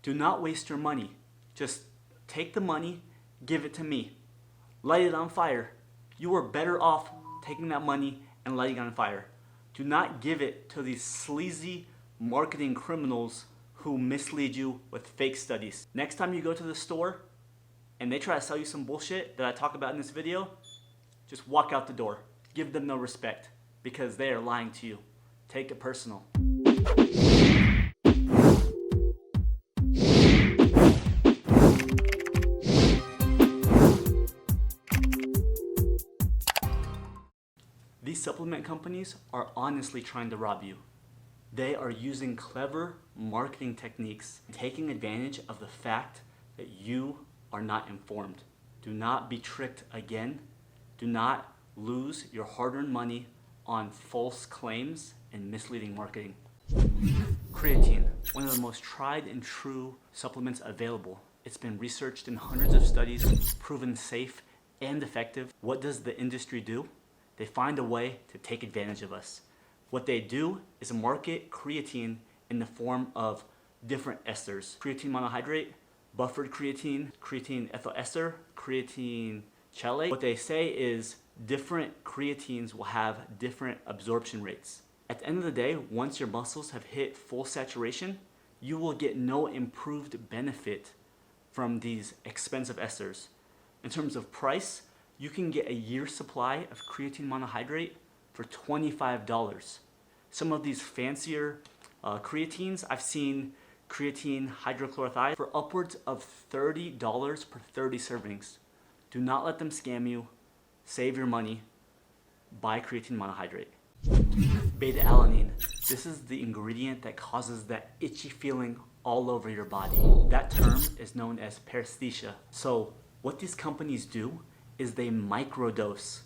Do not waste your money. Just take the money, give it to me. Light it on fire. You are better off taking that money and lighting it on fire. Do not give it to these sleazy marketing criminals who mislead you with fake studies. Next time you go to the store and they try to sell you some bullshit that I talk about in this video, just walk out the door. Give them no respect because they are lying to you. Take it personal. These supplement companies are honestly trying to rob you. They are using clever marketing techniques, taking advantage of the fact that you are not informed. Do not be tricked again. Do not lose your hard-earned money on false claims and misleading marketing. Creatine, one of the most tried and true supplements available. It's been researched in hundreds of studies, proven safe and effective. What does the industry do? They find a way to take advantage of us. What they do is market creatine in the form of different esters. Creatine monohydrate, buffered creatine, creatine ethyl ester, creatine chelate. What they say is different creatines will have different absorption rates. At the end of the day, once your muscles have hit full saturation, you will get no improved benefit from these expensive esters. In terms of price, you can get a year's supply of creatine monohydrate for $25. Some of these fancier creatines, I've seen creatine hydrochlorothiazide for upwards of $30 per 30 servings. Do not let them scam you. Save your money. Buy creatine monohydrate. Beta-alanine. This is the ingredient that causes that itchy feeling all over your body. That term is known as paresthesia. So what these companies do is they microdose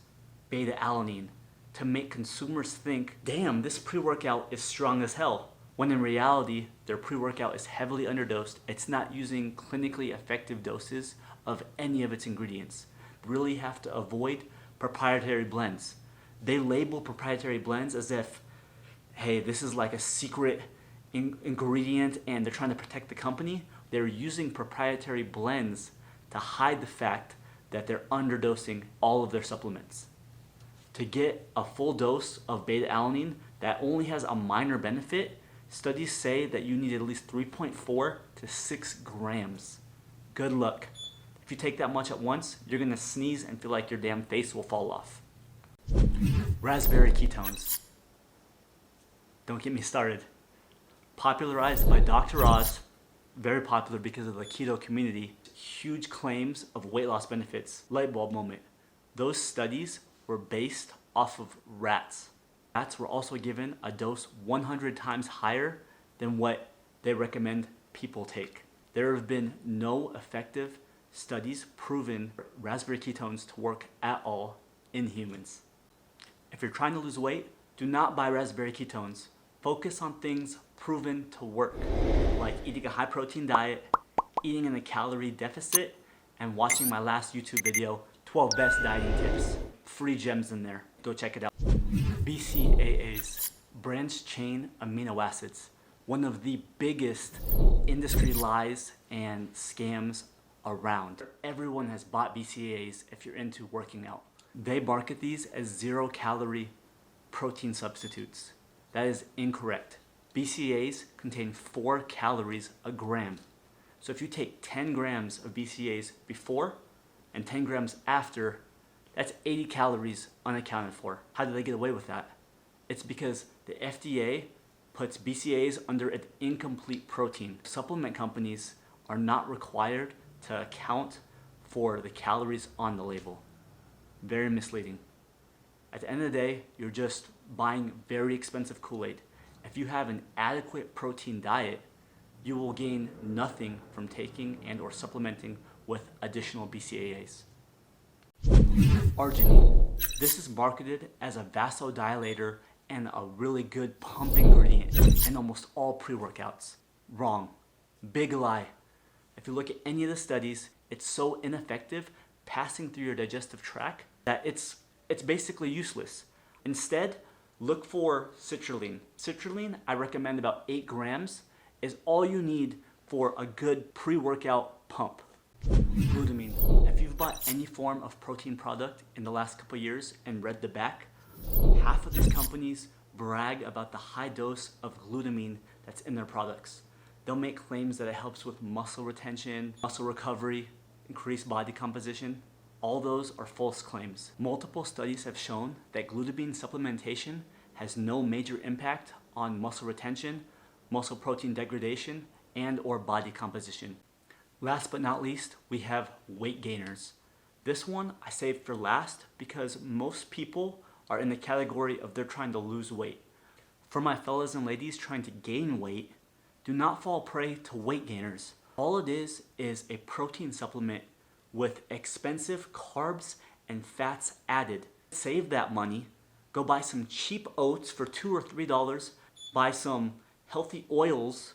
beta-alanine to make consumers think, damn, this pre-workout is strong as hell. When in reality, their pre-workout is heavily underdosed. It's not using clinically effective doses of any of its ingredients. Really have to avoid proprietary blends. They label proprietary blends as if, hey, this is like a secret ingredient and they're trying to protect the company. They're using proprietary blends to hide the fact that they're underdosing all of their supplements. To get a full dose of beta-alanine that only has a minor benefit, studies say that you need at least 3.4 to 6 grams. Good luck. If you take that much at once, you're gonna sneeze and feel like your damn face will fall off. Raspberry ketones. Don't get me started. Popularized by Dr. Oz, very popular because of the keto community. Huge claims of weight loss benefits. Light bulb moment. Those studies were based off of rats. Rats were also given a dose 100 times higher than what they recommend people take. There have been no effective studies proven raspberry ketones to work at all in humans. If you're trying to lose weight, do not buy raspberry ketones. Focus on things proven to work, like eating a high protein diet, eating in a calorie deficit, and watching my last YouTube video, 12 best dieting tips. Free gems in there. Go check it out. BCAAs, branched chain amino acids. One of the biggest industry lies and scams around. Everyone has bought BCAAs if you're into working out. They market these as 0-calorie protein substitutes. That is incorrect. BCAAs contain 4 calories a gram. So if you take 10 grams of BCAAs before and 10 grams after, that's 80 calories unaccounted for. How did they get away with that? It's because the FDA puts BCAAs under an incomplete protein. Supplement companies are not required to account for the calories on the label. Very misleading. At the end of the day, you're just buying very expensive Kool-Aid. If you have an adequate protein diet, you will gain nothing from taking and or supplementing with additional BCAAs. Arginine. This is marketed as a vasodilator and a really good pump ingredient in almost all pre-workouts. Wrong. Big lie. If you look at any of the studies, it's so ineffective passing through your digestive tract that it's basically useless. Instead, look for citrulline. Citrulline, I recommend about 8 grams, is all you need for a good pre-workout pump. Glutamine. If you've bought any form of protein product in the last couple years and read the back, half of these companies brag about the high dose of glutamine that's in their products. They'll make claims that it helps with muscle retention, muscle recovery, increased body composition. All those are false claims. Multiple studies have shown that glutamine supplementation has no major impact on muscle retention, muscle protein degradation, and or body composition. Last but not least, we have weight gainers. This one I saved for last because most people are in the category of they're trying to lose weight. For my fellas and ladies trying to gain weight, do not fall prey to weight gainers. All it is a protein supplement with expensive carbs and fats added. Save that money, go buy some cheap oats for $2 or $3, buy some healthy oils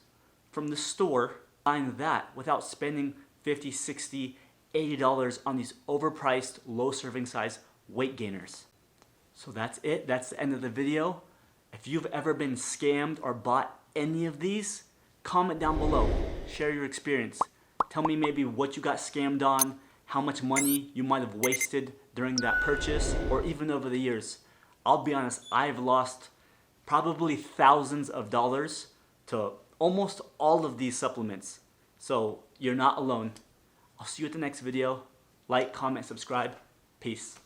from the store, buying that without spending $50, $60, $80 on these overpriced, low serving size weight gainers. So that's it, that's the end of the video. If you've ever been scammed or bought any of these, comment down below, share your experience. Tell me maybe what you got scammed on, how much money you might have wasted during that purchase, or even over the years. I'll be honest, I've lost probably thousands of dollars to almost all of these supplements. So you're not alone. I'll see you at the next video. Like, comment, subscribe. Peace.